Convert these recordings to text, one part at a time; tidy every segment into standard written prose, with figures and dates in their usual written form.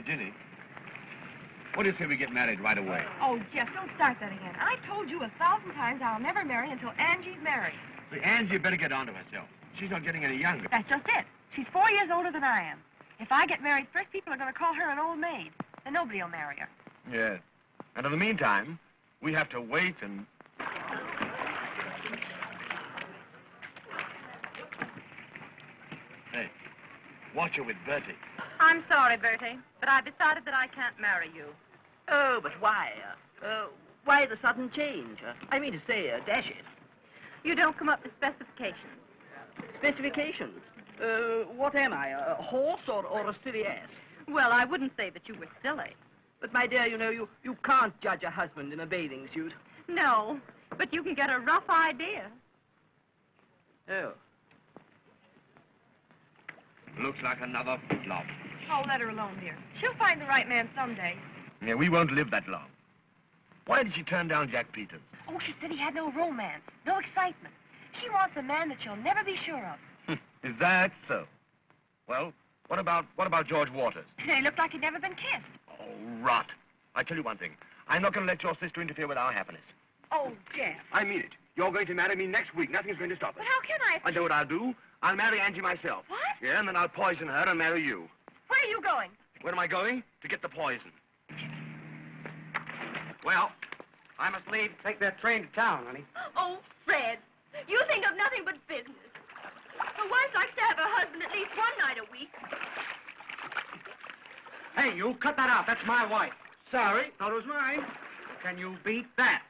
Ginny, what do you say we get married right away? Oh, Jeff, don't start that again. I told you 1,000 times I'll never marry until Angie's married. See, Angie better get on to herself. She's not getting any younger. That's just it. She's 4 years older than I am. If I get married first, people are going to call her an old maid. Then nobody will marry her. Yes. And in the meantime, we have to wait and... Hey, watch her with Bertie. I'm sorry, Bertie, but I've decided that I can't marry you. Oh, but why? Why the sudden change? I mean to say, dash it. You don't come up to specifications. Specifications? What am I, a horse or a silly ass? Well, I wouldn't say that you were silly. But, my dear, you know, you can't judge a husband in a bathing suit. No, but you can get a rough idea. Oh. Looks like another flop. Oh, let her alone, dear. She'll find the right man someday. Yeah, we won't live that long. Why did she turn down Jack Peters? Oh, she said he had no romance, no excitement. She wants a man that she'll never be sure of. Is that so? Well, what about George Waters? He looked like he'd never been kissed. Oh, rot. I tell you one thing. I'm not going to let your sister interfere with our happiness. Oh, Jeff. I mean it. You're going to marry me next week. Nothing's going to stop us. But how can I? I know what I'll do. I'll marry Angie myself. What? Yeah, and then I'll poison her and marry you. Where are you going? Where am I going? To get the poison. Well, I must leave. Take that train to town, honey. Oh, Fred, you think of nothing but business. A wife likes to have her husband at least one night a week. Hey, you, cut that out. That's my wife. Sorry, thought it was mine. Can you beat that?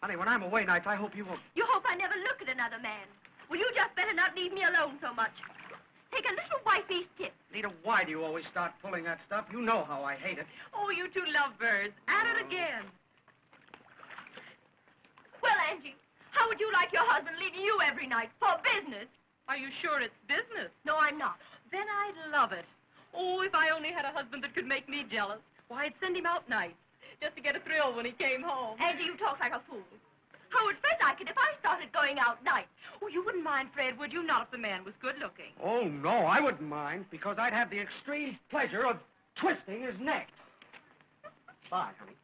Honey, when I'm away nights, I hope you won't. You hope I never look at another man. Well, you just better not leave me alone so much. Take a little wifey's tip. Nita, why do you always start pulling that stuff? You know how I hate it. Oh, you two lovebirds. At it again. Well, Angie, how would you like your husband leaving you every night for business? Are you sure it's business? No, I'm not. Then I'd love it. Oh, if I only had a husband that could make me jealous. Why, I'd send him out nights, just to get a thrill when he came home. Angie, you talk like a fool. How would Fred like it if I started going out nights? Oh, you wouldn't mind, Fred, would you? Not if the man was good-looking. Oh, no, I wouldn't mind, because I'd have the extreme pleasure of twisting his neck. Bye, honey.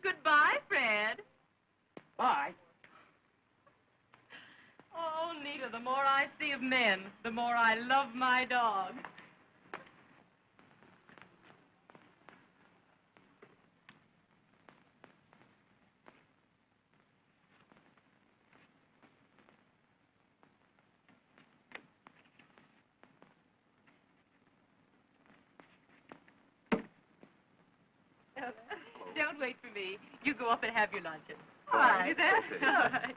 Goodbye, Fred. Bye. Oh, Nita, the more I see of men, the more I love my dog. Don't wait for me. You go up and have your luncheon. All right. All right.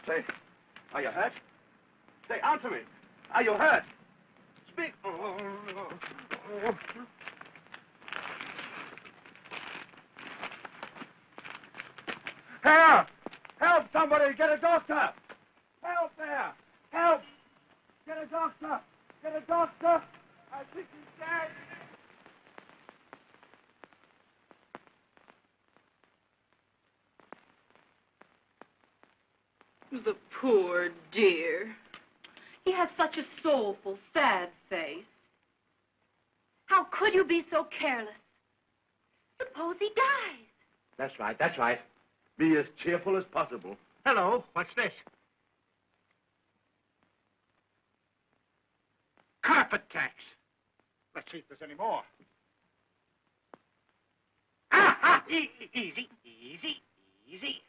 Say, are you hurt? Say, answer me. Are you hurt? Speak. Help! Help somebody! Get a doctor! Help there! Help! Get a doctor! Get a doctor! I think he's dead! The poor dear. He has such a soulful, sad face. How could you be so careless? Suppose he dies. That's right, that's right. Be as cheerful as possible. Hello, what's this? Carpet tax. Let's see if there's any more. Easy, easy, easy.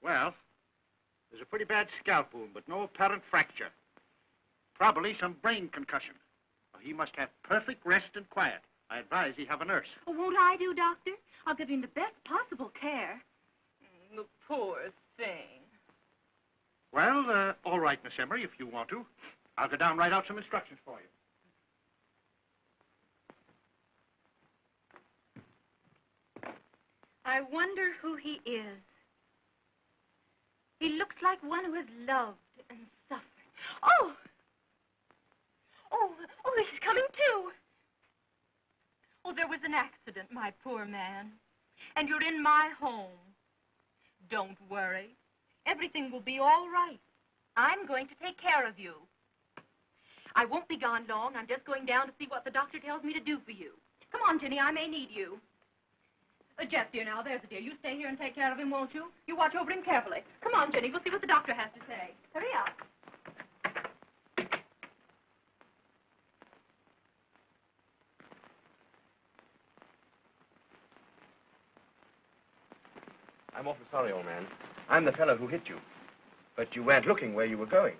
Well, there's a pretty bad scalp wound, but no apparent fracture. Probably some brain concussion. He must have perfect rest and quiet. I advise he have a nurse. Oh, won't I do, Doctor? I'll give him the best possible care. The poor thing. Well, all right, Miss Emery, if you want to. I'll go down and write out some instructions for you. I wonder who he is. He looks like one who has loved and suffered. Oh! Oh, he's coming too. Oh, there was an accident, my poor man. And you're in my home. Don't worry. Everything will be all right. I'm going to take care of you. I won't be gone long. I'm just going down to see what the doctor tells me to do for you. Come on, Ginny, I may need you. Jeff, dear, now, there's a dear. You stay here and take care of him, won't you? You watch over him carefully. Come on, Ginny, we'll see what the doctor has to say. Hurry up. I'm awfully sorry, old man. I'm the fellow who hit you. But you weren't looking where you were going.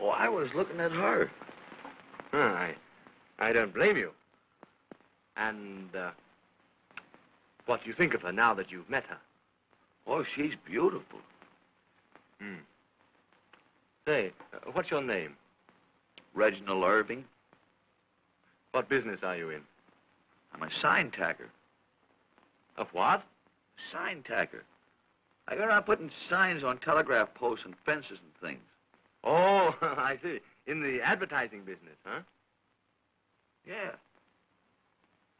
Oh, I was looking at her. I don't blame you. And, what do you think of her now that you've met her? Oh, she's beautiful. Say, what's your name? Reginald Irving. What business are you in? I'm a sign tacker. Of what? Sign tacker. I go around putting signs on telegraph posts and fences and things. Oh, I see. In the advertising business, huh? Yeah.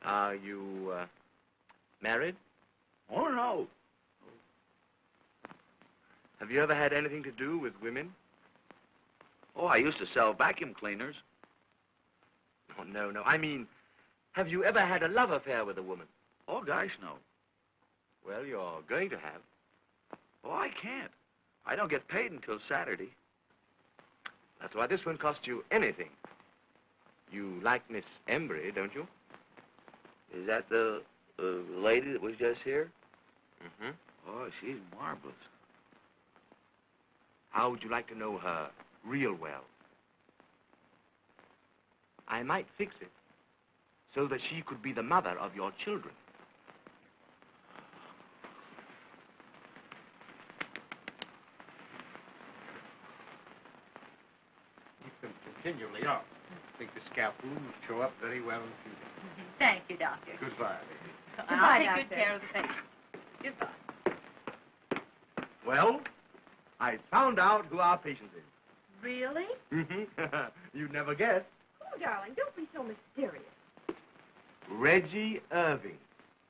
Are you, married? Oh, no. Have you ever had anything to do with women? Oh, I used to sell vacuum cleaners. Oh, no. I mean, have you ever had a love affair with a woman? Oh, gosh, no. Well, you're going to have. Oh, I can't. I don't get paid until Saturday. That's why this won't cost you anything. You like Miss Embry, don't you? Is that the lady that was just here? Mm-hmm. Oh, she's marvelous. How would you like to know her real well? I might fix it so that she could be the mother of your children. Keep them continually up. I think the scalp wound will show up very well in the future. Thank you, Doctor. Goodbye, lady. I'll take good care of the patient. Goodbye. Well, I found out who our patient is. Really? Mm-hmm. You'd never guess. Oh, darling, don't be so mysterious. Reggie Irving.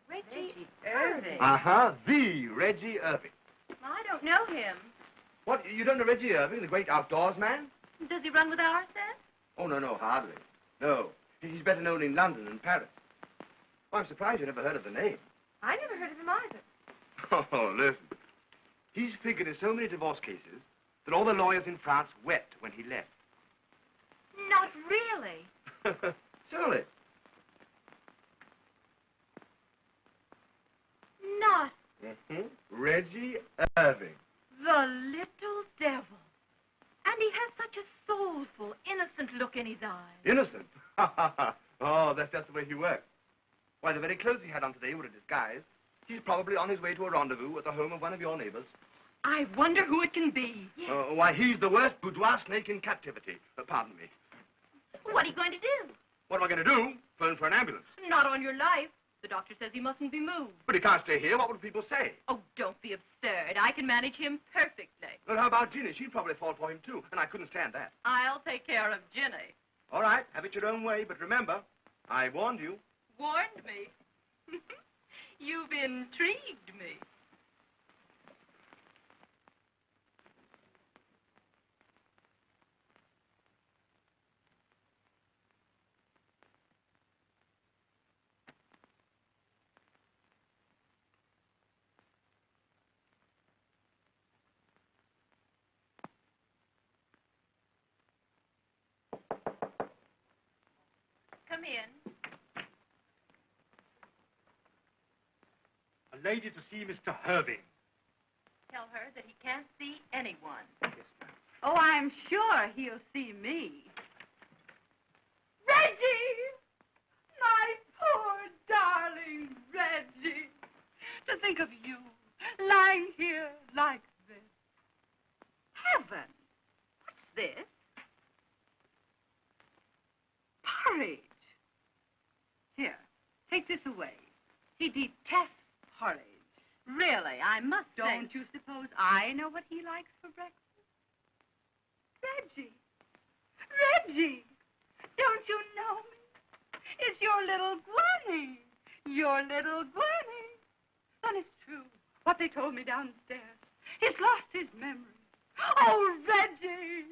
Reggie Irving? Uh-huh, the Reggie Irving. I don't know him. What, you don't know Reggie Irving, the great outdoors man? Does he run with ours, then? Oh, no, hardly. No, he's better known in London and Paris. Oh, I'm surprised you never heard of the name. I never heard of him either. Oh, listen. He's figured in so many divorce cases that all the lawyers in France wept when he left. Not really. Surely. Not Reggie Irving. the little devil. And he has such a soulful, innocent look in his eyes. Innocent? Oh, that's just the way he works. Why, the very clothes he had on today were a disguise. He's probably on his way to a rendezvous at the home of one of your neighbors. I wonder who it can be. Why, he's the worst boudoir snake in captivity. Pardon me. What are you going to do? What am I going to do? Phone for an ambulance. Not on your life. The doctor says he mustn't be moved. But he can't stay here. What would people say? Oh, don't be absurd. I can manage him perfectly. Well, how about Ginny? She'd probably fall for him, too, and I couldn't stand that. I'll take care of Ginny. All right, have it your own way, but remember, I warned you. Warned me. You've intrigued me. Come in. A lady to see Mr. Irving. her that he can't see anyone. Yes, ma'am. Oh, I'm sure he'll see me. Reggie! My poor darling Reggie! To think of you lying here like this. Heaven! What's this? Porridge. Here, take this away. He detests porridge. Really, I must say. Don't you suppose I know what he likes for breakfast? Reggie! Reggie! Don't you know me? It's your little Gwenny. Your little Gwenny. And it's true, what they told me downstairs. He's lost his memory. Oh, Reggie!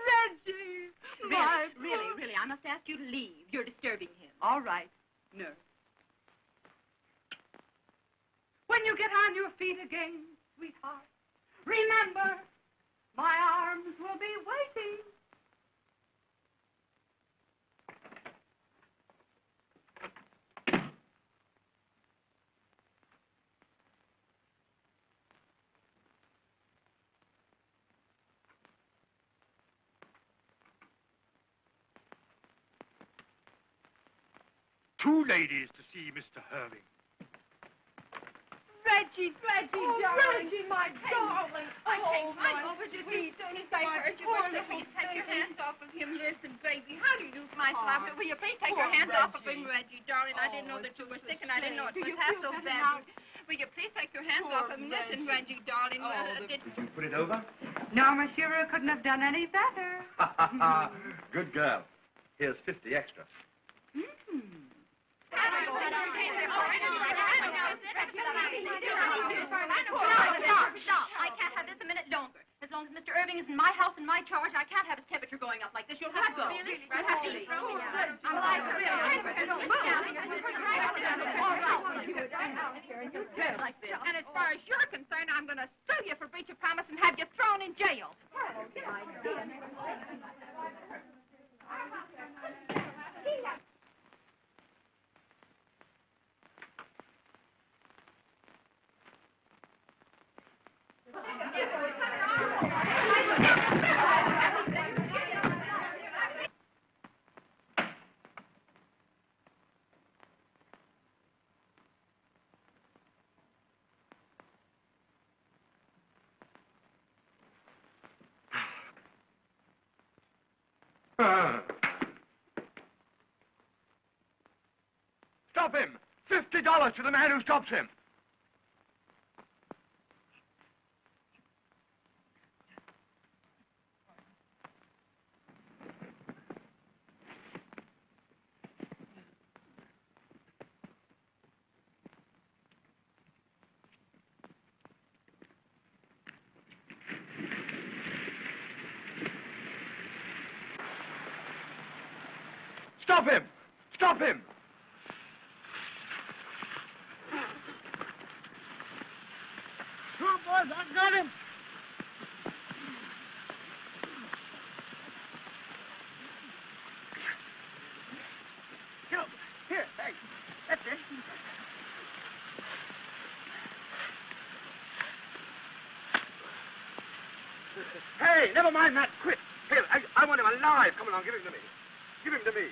Reggie! Really, I must ask you to leave. You're disturbing him. All right, nurse. When you get on your feet again, sweetheart, remember, my arms will be waiting. Two ladies to see Mr. Irving. Reggie, darling. Reggie, my darling. I I'm over to see as soon as I heard you were sick. Will you take your hands off of him? Listen, baby, how do you do my slap? Will you please take your hands off of him, Reggie, darling? I didn't know that you were sick, and I didn't know it was half so bad. Will you please take your hands off of him? Listen, Reggie, darling. Did you put it over? No, Monsieur couldn't have done any better. Good girl. Here's 50 extra. Stop. I can't have this a minute longer. As long as Mr. Irving is in my house and my charge, I can't have his temperature going up like this. You'll have to go. Really? Right, have to leave. And as far as you're concerned, I'm going to sue you for breach of promise and have you thrown in jail. Stop him! $50 to the man who stops him. Stop him! Stop him! Come on, boys, I got him! Get up. Here, hey, that's it. Hey, never mind that. Quit. Here, I want him alive. Come along, give him to me. Give him to me.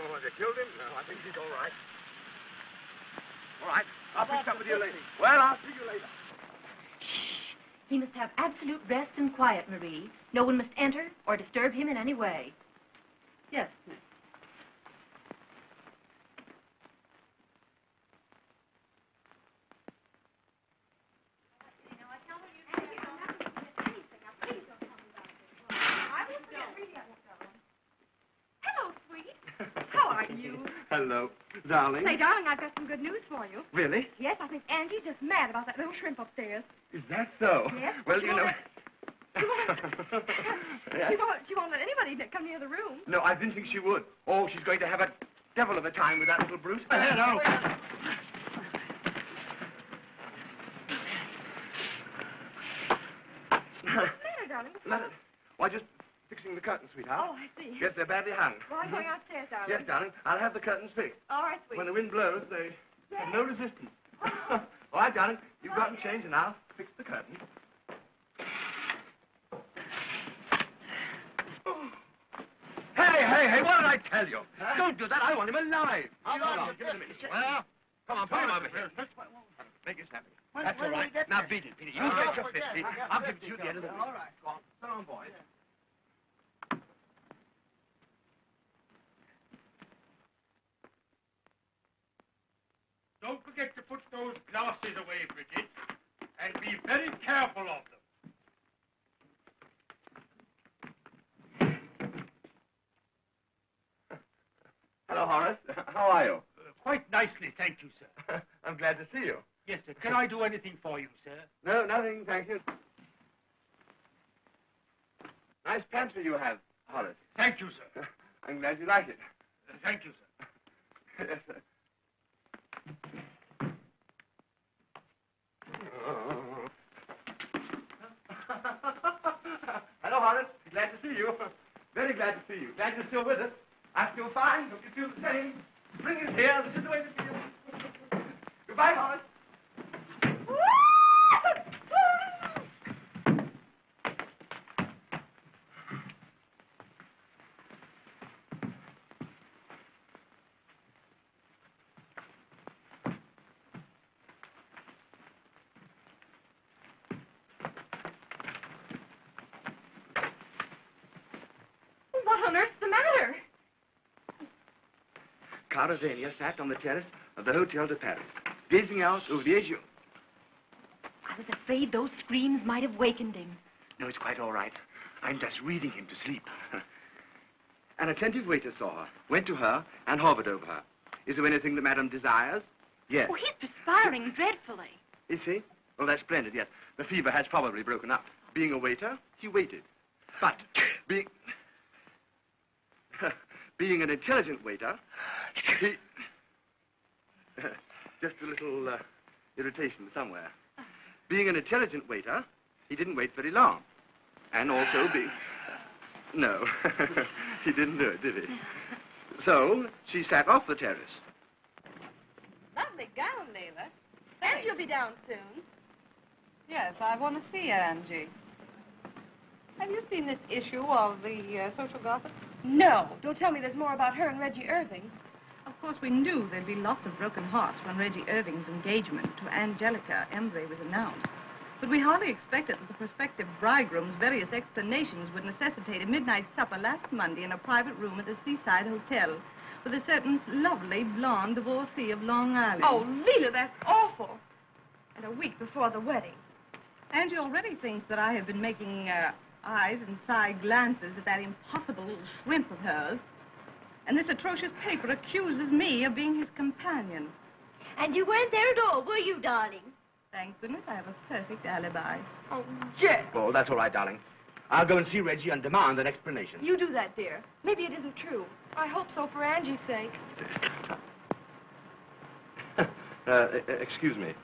Oh, have you killed him? No, I think he's all right. All right, I'll fix up with you later. Well, I'll see you later. He must have absolute rest and quiet, Marie. No one must enter or disturb him in any way. Yes, miss. Hello, sweet. How are you? Hello, darling. Say, darling, I've got some good news for you. Really? Yes, I think Angie's just mad about that little shrimp upstairs. Is that so? Yes. Well, She you know... She won't let anybody come near the room. No, I didn't think she would. Oh, she's going to have a devil of a time with that little brute. Hello. What's the matter, darling? What's the matter? Why, just fixing the curtains, sweetheart. Oh, I see. Yes, they're badly hung. Well, I'm going upstairs, darling. Yes, darling. I'll have the curtains fixed. All right, sweet. When the wind blows, they have no resistance. All right, darling. You've gotten change, and I'll fix curtain. Hey, what did I tell you? Huh? Don't do that. I want him alive. How about it? Give it to me. Well, come on, put him over here. Make it snappy. That's all right. Now beat it. You get your 50. I'll give it to you at the end of the week. All right, go on. So long, boys. Don't forget to put those glasses away, Bridget, and be very careful of them. Hello, Horace. How are you? Quite nicely, thank you, sir. I'm glad to see you. Yes, sir. Can I do anything for you, sir? No, nothing, thank you. Nice pantry you have, Horace. Thank you, sir. I'm glad you like it. Thank you, sir. Yes, sir. Hello, Horace. Glad to see you. Very glad to see you. Glad you're still with us. I feel fine. Hope you feel the same. Bring it here. This is the way to feel. Goodbye, Horace. What on earth's the matter? Caravania sat on the terrace of the Hotel de Paris, gazing out over the azure. I was afraid those screams might have wakened him. No, it's quite all right. I'm just reading him to sleep. An attentive waiter saw her, went to her, and hovered over her. Is there anything that Madame desires? Yes. Oh, he's perspiring dreadfully. Is he? Well, that's splendid, yes. The fever has probably broken up. Being a waiter, he waited. But being an intelligent waiter, he... just a little irritation somewhere. Being an intelligent waiter, he didn't wait very long. And also being... No, he didn't do it, did he? So, she sat off the terrace. Lovely gown, Layla. And you'll be down soon. Yes, I want to see Angie. Have you seen this issue of the social gossip? No. Don't tell me there's more about her and Reggie Irving. Of course, we knew there'd be lots of broken hearts when Reggie Irving's engagement to Angelica Embry was announced. But we hardly expected that the prospective bridegroom's various explanations would necessitate a midnight supper last Monday in a private room at the Seaside Hotel with a certain lovely blonde divorcee of Long Island. Oh, Leela, that's awful. And a week before the wedding. Angie already thinks that I have been making eyes and side glances at that impossible little shrimp of hers. And this atrocious paper accuses me of being his companion. And you weren't there at all, were you, darling? Thank goodness I have a perfect alibi. Oh, Jeff. Oh, that's all right, darling. I'll go and see Reggie and demand an explanation. You do that, dear. Maybe it isn't true. I hope so for Angie's sake. Excuse me.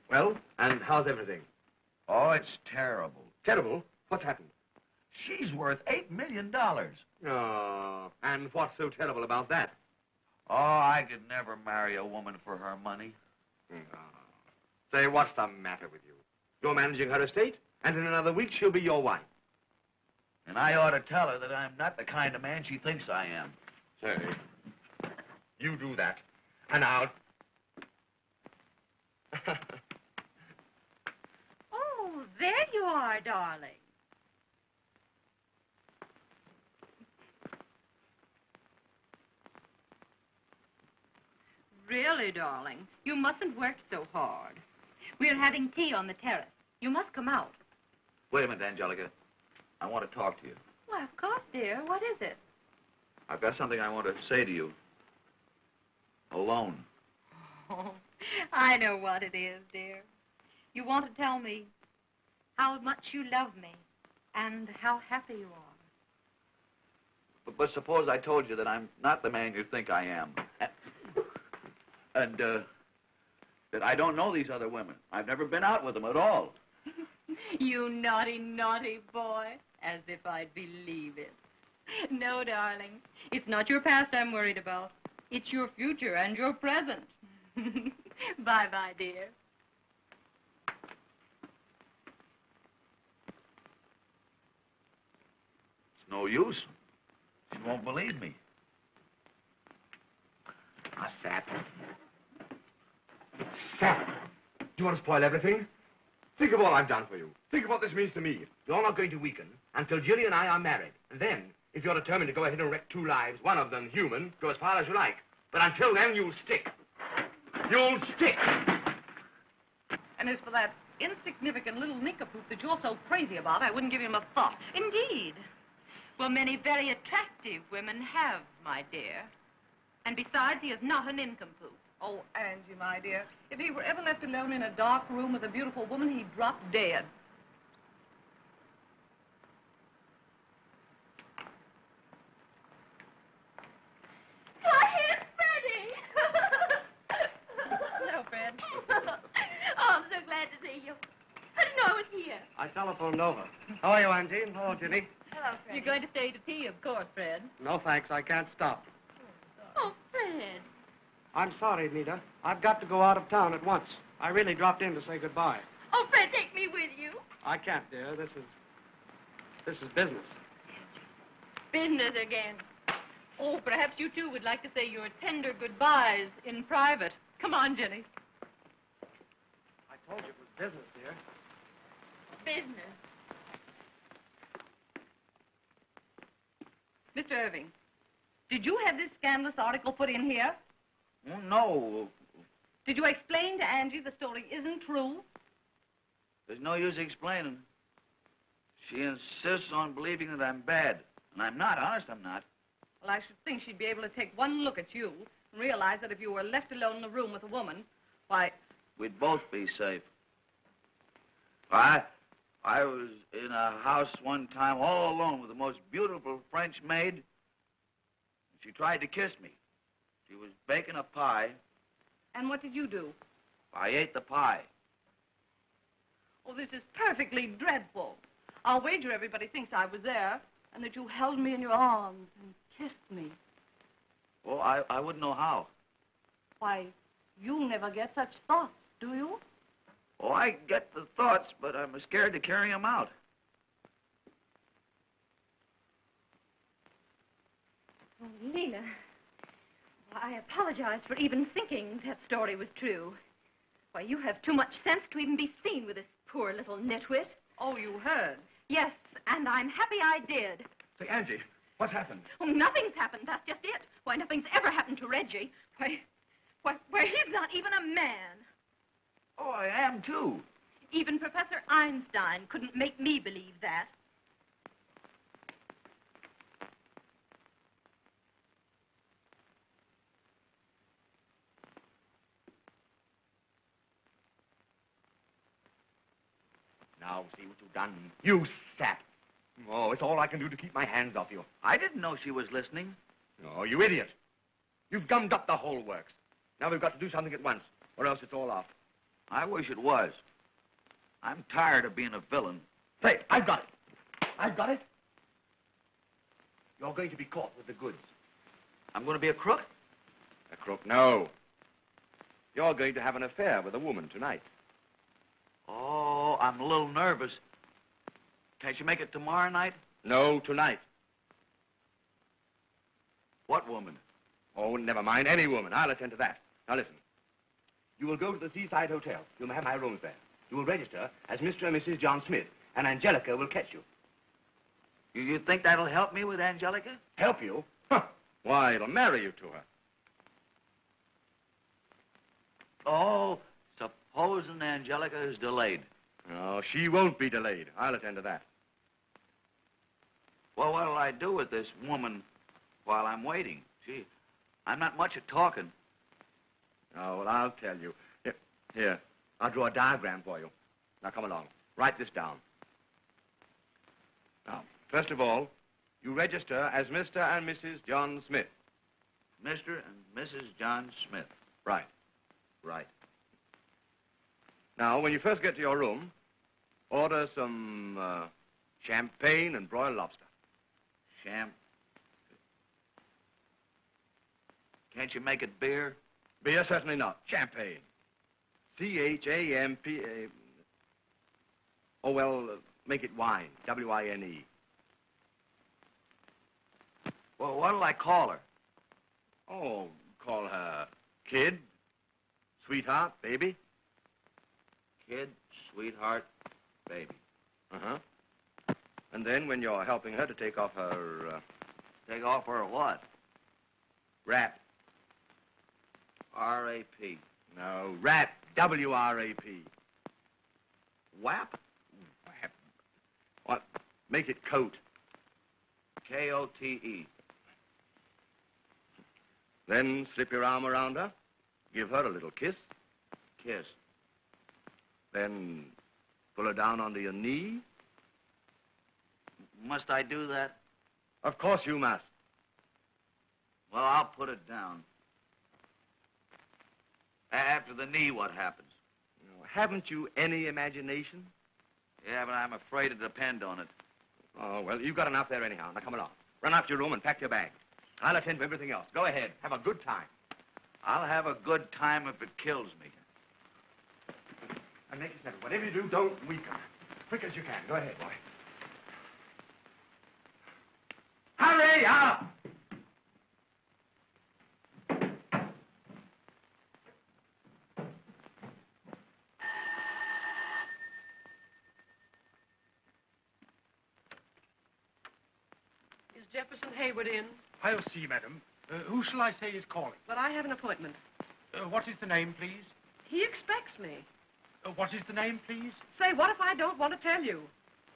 Well, and how's everything? Oh, it's terrible. Terrible? What's happened? She's worth $8 million. Oh, and what's so terrible about that? Oh, I could never marry a woman for her money. Oh. Say, what's the matter with you? You're managing her estate, and in another week she'll be your wife. And I ought to tell her that I'm not the kind of man she thinks I am. Say, you do that, and I'll... Oh, there you are, darling. Really, darling, you mustn't work so hard. We're having tea on the terrace. You must come out. Wait a minute, Angelica. I want to talk to you. Why, of course, dear. What is it? I've got something I want to say to you. Alone. Oh, I know what it is, dear. You want to tell me how much you love me and how happy you are. But suppose I told you that I'm not the man you think I am. And that I don't know these other women. I've never been out with them at all. You naughty, naughty boy. As if I'd believe it. No, darling. It's not your past I'm worried about. It's your future and your present. Bye-bye, dear. It's no use. She won't believe me. Ah, Sap. Sap, do you want to spoil everything? Think of all I've done for you. Think of what this means to me. You're not going to weaken until Julie and I are married. And then, if you're determined to go ahead and wreck 2 lives, one of them human, go as far as you like. But until then, you'll stick. You'll stick. And as for that insignificant little nincompoop that you're so crazy about, I wouldn't give him a thought. Indeed. Well, many very attractive women have, my dear. And besides, he is not a nincompoop. Oh, Angie, my dear, if he were ever left alone in a dark room with a beautiful woman, he'd drop dead. Why, here's Freddie! Hello, Fred. Oh, I'm so glad to see you. How did you know I was here? I telephoned over. How are you, Auntie? Hello, Julie. Hello, Freddie. You're going to stay to tea, of course, Fred. No, thanks. I can't stop. Oh, Fred. I'm sorry, Nita. I've got to go out of town at once. I really dropped in to say goodbye. Oh, Fred, take me with you. I can't, dear. This is business. Business again. Oh, perhaps you two would like to say your tender goodbyes in private. Come on, Jenny. I told you it was business, dear. Business. Mr. Irving, did you have this scandalous article put in here? Oh, no. Did you explain to Angie the story isn't true? There's no use explaining. She insists on believing that I'm bad. And I'm not. Honest, I'm not. Well, I should think she'd be able to take one look at you and realize that if you were left alone in a room with a woman, why... We'd both be safe. I was in a house one time all alone with the most beautiful French maid. She tried to kiss me. She was baking a pie. And what did you do? I ate the pie. Oh, this is perfectly dreadful. I'll wager everybody thinks I was there and that you held me in your arms and kissed me. Oh, I wouldn't know how. Why, you never get such thoughts, do you? Oh, I get the thoughts, but I'm scared to carry them out. Oh, Lena, I apologize for even thinking that story was true. Why, you have too much sense to even be seen with this poor little nitwit. Oh, you heard? Yes, and I'm happy I did. Say, Angie, what's happened? Oh, nothing's happened. That's just it. Why, nothing's ever happened to Reggie. Why, he's not even a man. Oh, I am, too. Even Professor Einstein couldn't make me believe that. Now, see what you've done. You sap. Oh, it's all I can do to keep my hands off you. I didn't know she was listening. Oh, you idiot. You've gummed up the whole works. Now we've got to do something at once, or else it's all off. I wish it was. I'm tired of being a villain. Say, I've got it. I've got it. You're going to be caught with the goods. I'm going to be a crook? A crook? No. You're going to have an affair with a woman tonight. Oh, I'm a little nervous. Can't you make it tomorrow night? No, tonight. What woman? Oh, never mind. Any woman. I'll attend to that. Now, listen. You will go to the Seaside Hotel. You'll have my rooms there. You will register as Mr. and Mrs. John Smith, and Angelica will catch you. You think that'll help me with Angelica? Help you? Huh. Why, it'll marry you to her. Oh, supposing Angelica is delayed. No, she won't be delayed. I'll attend to that. Well, what'll I do with this woman while I'm waiting? Gee, I'm not much at talking. Oh, well, I'll tell you. Here, I'll draw a diagram for you. Now, come along. Write this down. Now, first of all, You register as Mr. and Mrs. John Smith. Mr. and Mrs. John Smith. Right. Right. Now, when you first get to your room, order some champagne and broiled lobster. Can't you make it beer? Beer, certainly not. Champagne. C-H-A-M-P-A... Oh, well, make it wine. W-I-N-E. Well, what'll I call her? Oh, call her kid, sweetheart, baby. Kid, sweetheart, baby. Uh-huh. And then when you're helping her to take off her... Take off her what? wrap. R-A-P. No, wrap. W-R-A-P. Whap? Wrap. What? Make it coat. K-O-T-E. Then slip your arm around her. Give her a little kiss. Kiss. Then pull her down onto your knee. Must I do that? Of course you must. Well, I'll put it down. After the knee, what happens? Haven't you any imagination? Yeah, but I'm afraid to depend on it. Oh, well, you've got enough there anyhow. Now, come along. Run up to your room and pack your bag. I'll attend to everything else. Go ahead. Have a good time. I'll have a good time if it kills me. And make it settle. Whatever you do, don't weaken. Quick as you can. Go ahead, boy. Hurry up! Is Jefferson Hayward in? I'll see, madam. Who shall I say is calling? Well, I have an appointment. What is the name, please? He expects me. What is the name, please? Say, what if I don't want to tell you?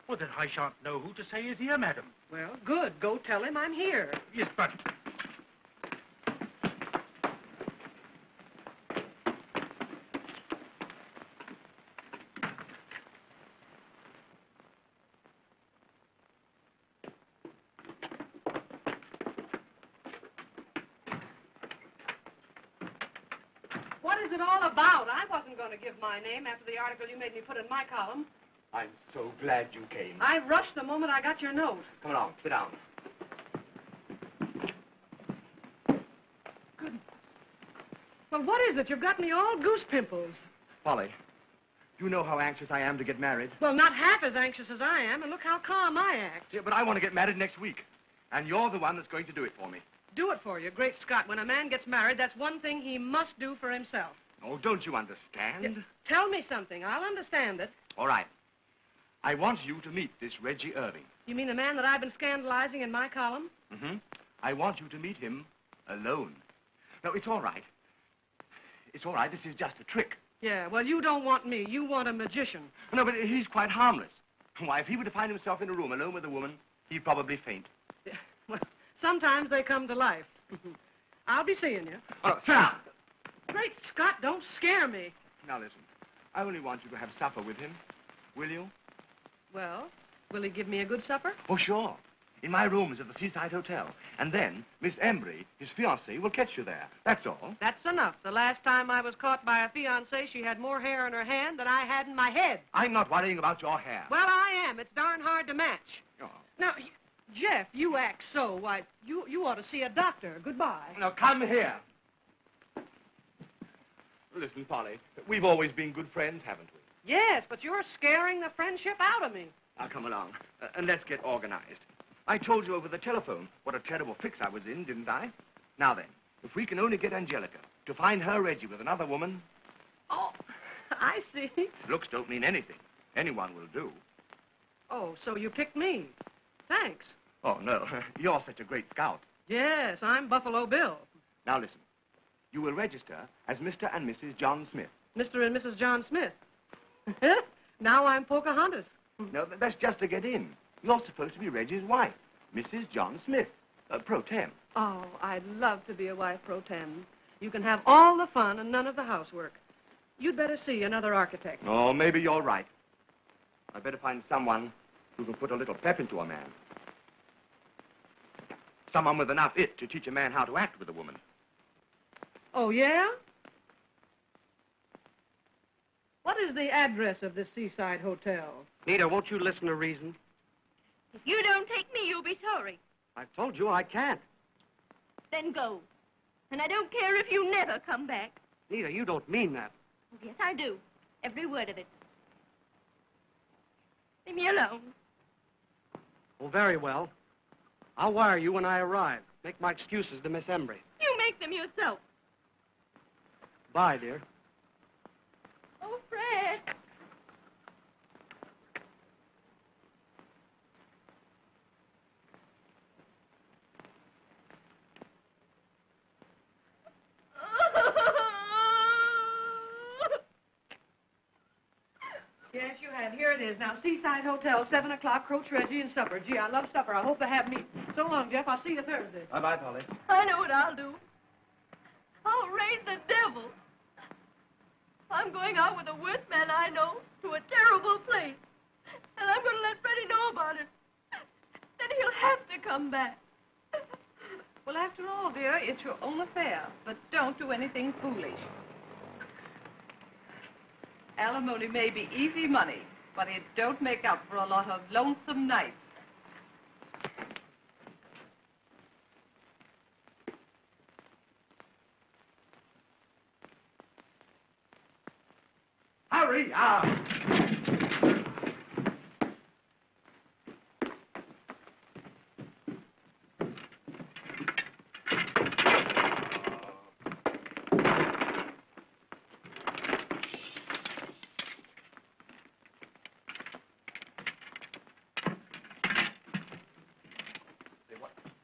Well, then I shan't know who to say is here, madam. Well, good. Go tell him I'm here. Yes, but... What is it all about? I wasn't going to give my name after the article you made me put in my column. I'm so glad you came. I rushed the moment I got your note. Come along. Sit down. Goodness. Well, what is it? You've got me all goose pimples. Polly, you know how anxious I am to get married. Well, not half as anxious as I am, and look how calm I act. Yeah, but I want to get married next week. And you're the one that's going to do it for me. Do it for you. Great Scott, when a man gets married, that's one thing he must do for himself. Oh, don't you understand? Tell me something. I'll understand it. All right. I want you to meet this Reggie Irving. You mean the man that I've been scandalizing in my column? Mm-hmm. I want you to meet him alone. No, it's all right. It's all right. This is just a trick. Yeah, well, you don't want me. You want a magician. No, but he's quite harmless. Why, if he were to find himself in a room alone with a woman, he'd probably faint. Yeah, well, sometimes they come to life. I'll be seeing you. Oh, sit down. Great Scott, don't scare me. Now, listen. I only want you to have supper with him. Will you? Well, will he give me a good supper? Oh, sure. In my rooms at the Seaside Hotel. And then Miss Embry, his fiancée, will catch you there. That's all. That's enough. The last time I was caught by a fiancée, she had more hair in her hand than I had in my head. I'm not worrying about your hair. Well, I am. It's darn hard to match. Oh. Now, Jeff, you act so. Why, you ought to see a doctor. Goodbye. Now, come here. Listen, Polly, we've always been good friends, haven't we? Yes, but you're scaring the friendship out of me. Now, come along, and let's get organized. I told you over the telephone what a terrible fix I was in, didn't I? Now then, if we can only get Angelica to find her Reggie with another woman... Oh, I see. Looks don't mean anything. Anyone will do. Oh, so you picked me. Thanks. Oh, no. You're such a great scout. Yes, I'm Buffalo Bill. Now, listen. You will register as Mr. and Mrs. John Smith. Mr. and Mrs. John Smith. Now I'm Pocahontas. No, that's just to get in. You're supposed to be Reggie's wife, Mrs. John Smith, pro tem. Oh, I'd love to be a wife pro tem. You can have all the fun and none of the housework. You'd better see another architect. Oh, maybe you're right. I'd better find someone who can put a little pep into a man. Someone with enough it to teach a man how to act with a woman. Oh, yeah? What is the address of this seaside hotel? Nita, won't you listen to reason? If you don't take me, you'll be sorry. I've told you I can't. Then go. And I don't care if you never come back. Nita, you don't mean that. Oh, yes, I do. Every word of it. Leave me alone. Well, very well. I'll wire you when I arrive. Make my excuses to Miss Embry. You make them yourself. Bye, dear. Oh, Fred. Yes, you had. Here it is. Now, Seaside Hotel, 7 o'clock, Coach Reggie and supper. Gee, I love supper. I hope they have me. So long, Jeff. I'll see you Thursday. Bye-bye, Polly. I know what I'll do. I'll raise the devil. I'm going out with the worst man I know to a terrible place. And I'm going to let Freddie know about it. Then he'll have to come back. Well, after all, dear, it's your own affair. But don't do anything foolish. Alimony may be easy money, but it don't make up for a lot of lonesome nights. Hurry up!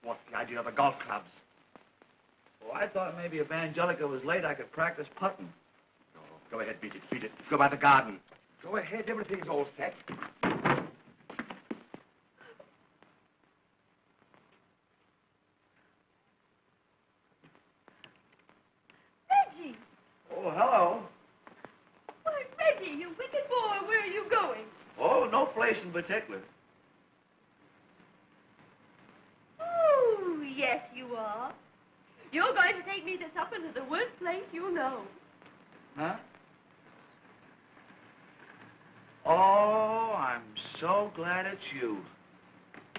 What's the idea of the golf clubs? Well, I thought maybe if Angelica was late, I could practice putting. Oh, go ahead, beat it, beat it. Go by the garden. Go ahead, everything's all set. Reggie! Oh, hello. Why, Reggie, you wicked boy, where are you going? Oh, no place in particular. Oh, yes, you are. You're going to take me to supper to the worst place you know. Huh? Oh, I'm so glad it's you.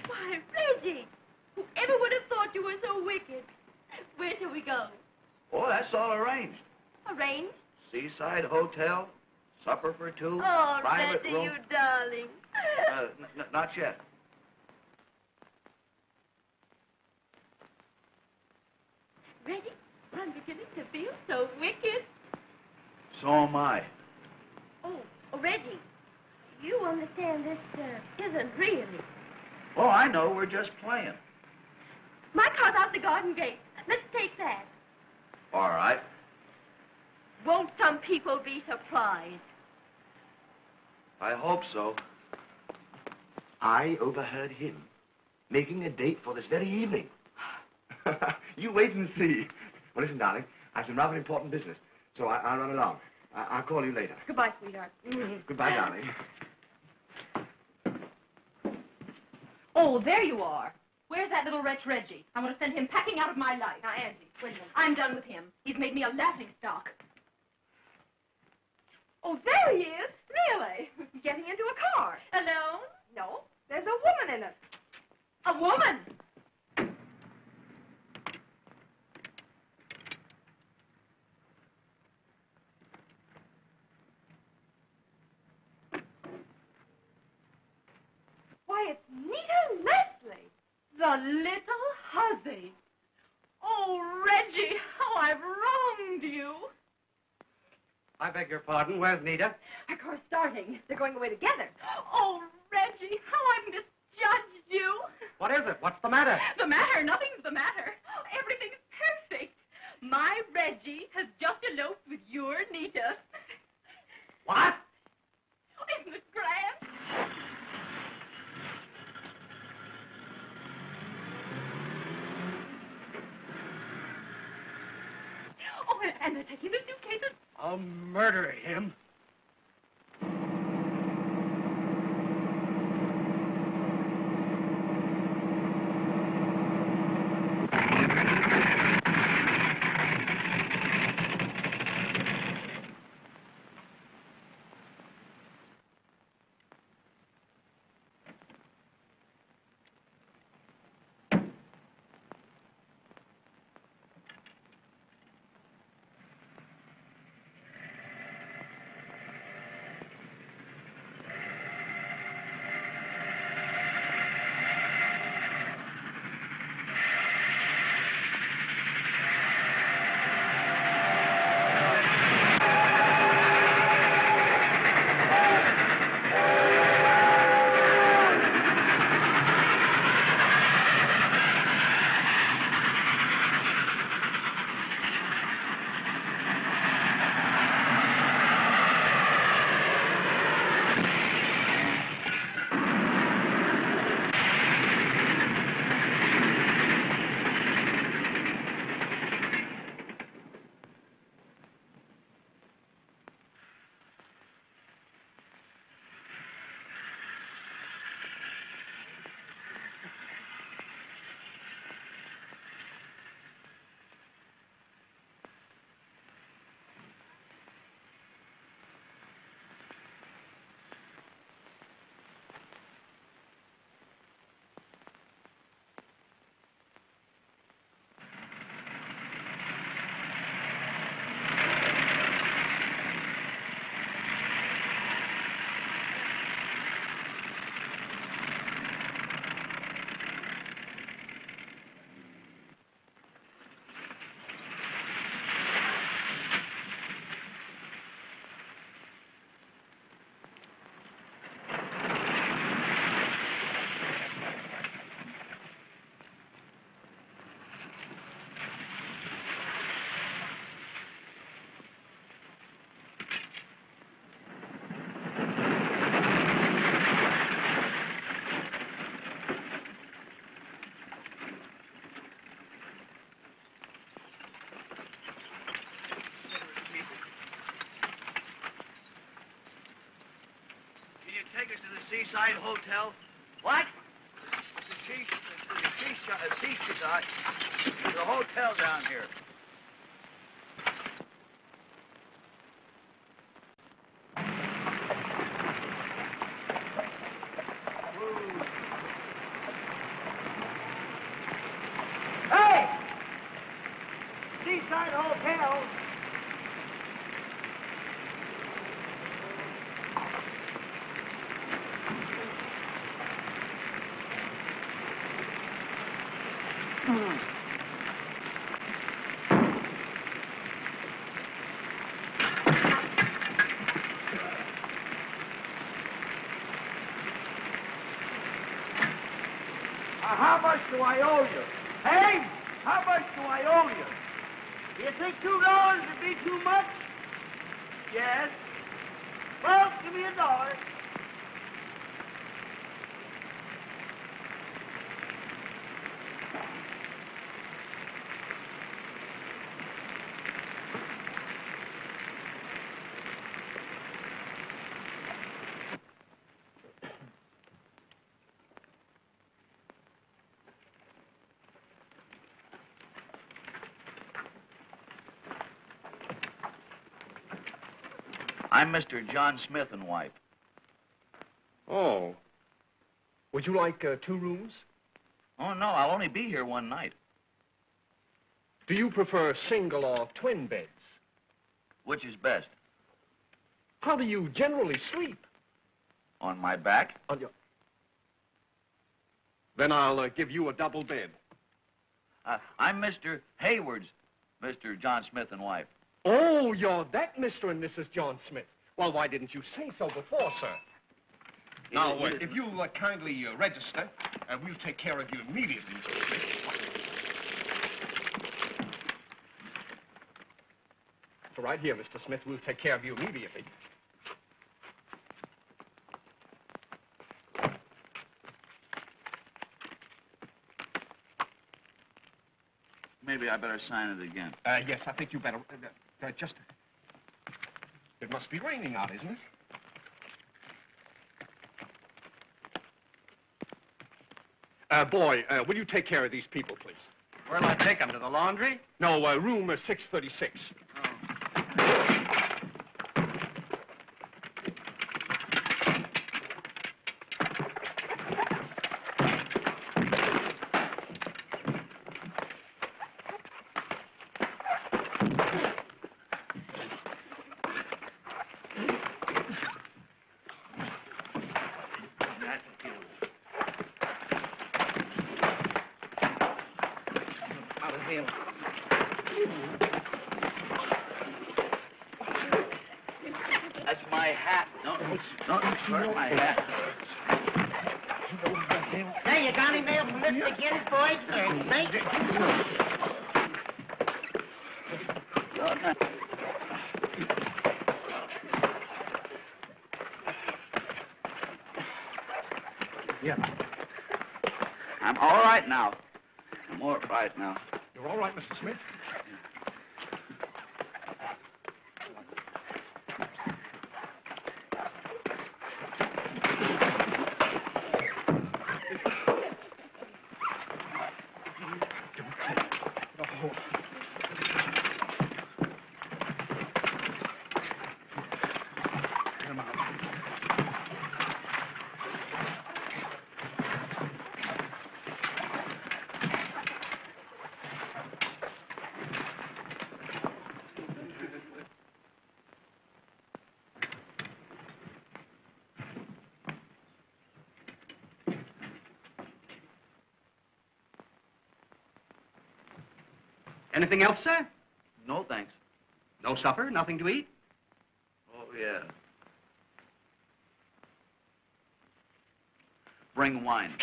Why, Reggie, whoever would have thought you were so wicked? Where shall we go? Oh, that's all arranged. Arranged? Seaside hotel, supper for two, Oh, private Reggie, room. you darling. Not yet. Reggie, I'm beginning to feel so wicked. So am I. Oh, Reggie, you understand this isn't really. Oh, I know. We're just playing. My car's out the garden gate. Let's take that. All right. Won't some people be surprised? I hope so. I overheard him making a date for this very evening. You wait and see. Well, listen, darling, I have some rather important business, so I'll run along. I'll call you later. Goodbye, sweetheart. Goodbye, darling. Oh, there you are. Where's that little wretch Reggie? I want to send him packing out of my life. Now, Angie, wait a minute. I'm done with him. He's made me a laughing stock. Oh, there he is. Really? Getting into a car. Alone? No, there's a woman in it. A woman? Why, it's Nita Leslie. The little hussy. Oh, Reggie, how I've wronged you. I beg your pardon. Where's Nita? Our car's starting. They're going away together. Oh, Reggie, how I've misjudged you. What is it? What's the matter? The matter? Nothing's the matter. Everything's perfect. My Reggie has just eloped with your Nita. What? Isn't it grand? Oh, and they're taking the suitcases. I'll murder him. Seaside Hotel. What? Seaside. There's a hotel down here. Hey! Seaside Hotel. How much do I owe you? Hey, how much do I owe you? Do you think $2 would be too much? Yes. Well, give me $1. I'm Mr. John Smith and wife. Oh. Would you like 2 rooms? Oh, no, I'll only be here one night. Do you prefer single or twin beds? Which is best? How do you generally sleep? On my back? On your... Then I'll give you a double bed. I'm Mr. Hayward's, Mr. John Smith and wife. Oh, you're that Mr. and Mrs. John Smith. Well, why didn't you say so before, sir? Now, if you'll kindly register, we'll take care of you immediately, Mr. Smith. So right here, Mr. Smith, we'll take care of you immediately. Maybe I better sign it again. Yes, I think you better... just... It must be raining out, isn't it? Boy, will you take care of these people, please? Where'll I take them? To the laundry? No, room 636. That's my hat. Don't hurt my hat. Hey, you got any mail from Mr. Ginsburg? Thank you. Yeah. I'm all right now. I'm all right now. You're all right, Mr. Smith? Anything else, sir? No, thanks. No supper? Nothing to eat? Oh, yeah. Bring wine.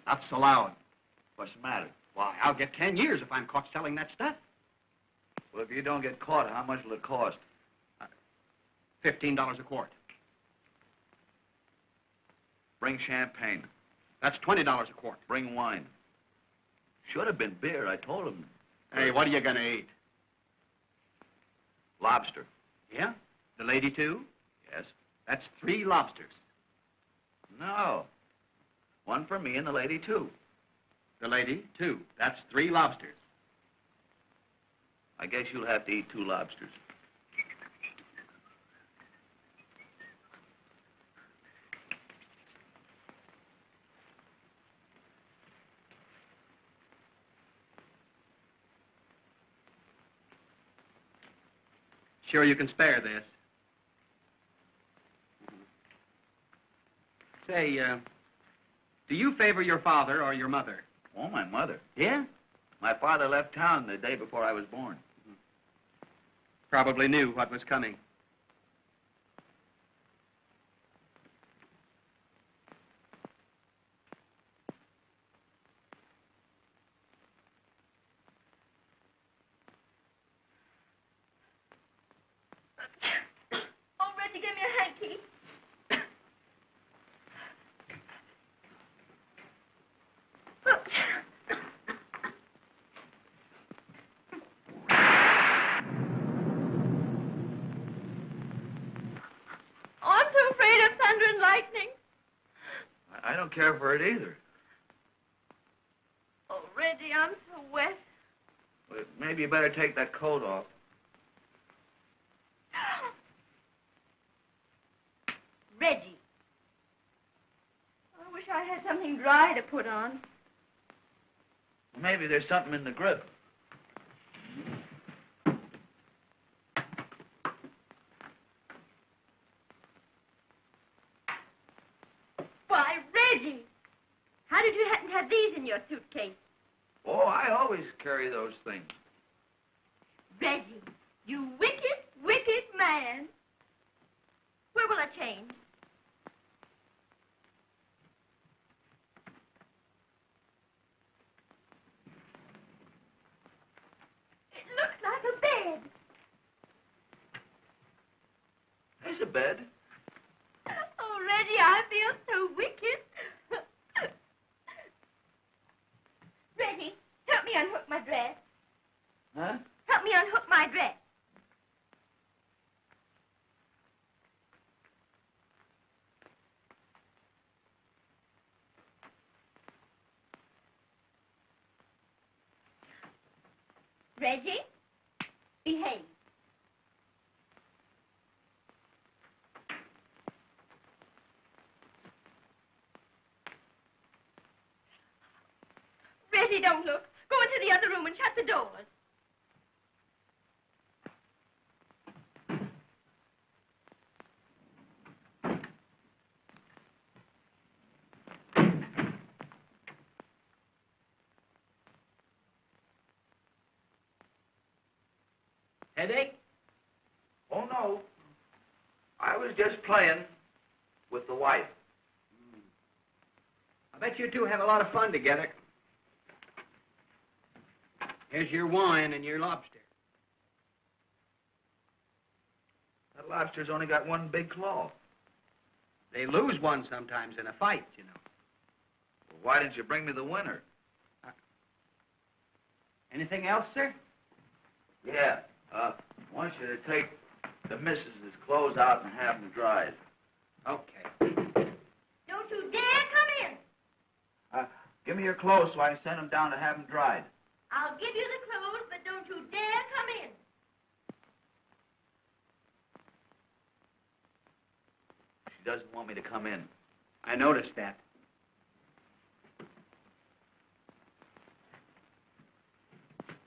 Not so loud. What's the matter? Why, I'll get 10 years if I'm caught selling that stuff. Well, if you don't get caught, how much will it cost? $15 a quart. Bring champagne. That's $20 a quart. Bring wine. Should have been beer, I told him. Hey, what are you gonna eat? Lobster. Yeah? The lady, too? Yes. That's 3 lobsters. No. One for me and the lady, too. The lady, 2. That's 3 lobsters. I guess you'll have to eat 2 lobsters. Sure you can spare this? Say, do you favor your father or your mother? Oh, my mother. Yeah? My father left town the day before I was born. Probably knew what was coming. Oh, Reggie, give me a hanky. Oh, I'm so afraid of thunder and lightning. I don't care for it either. Oh, Reggie, I'm so wet. Well, maybe you better take that coat off. Reggie. I wish I had something dry to put on. Maybe there's something in the grip. Why, Reggie! How did you happen to have these in your suitcase? Oh, I always carry those things. Reggie, you wicked, wicked man. Where will I change? It looks like a bed. There's a bed. Oh, Reggie, I feel so wicked. Reggie, help me unhook my dress. Huh? Help me unhook my dress. Reggie, behave. Reggie, don't look. Go into the other room and shut the doors. Headache? Oh, no. I was just playing with the wife. I bet you two have a lot of fun together. Here's your wine and your lobster. That lobster's only got one big claw. They lose one sometimes in a fight, you know. Well, why didn't you bring me the winner? Anything else, sir? Yeah. I want you to take the missus's clothes out and have them dried. Okay. Don't you dare come in. Give me your clothes so I can send them down to have them dried. I'll give you the clothes, but don't you dare come in. She doesn't want me to come in. I noticed that.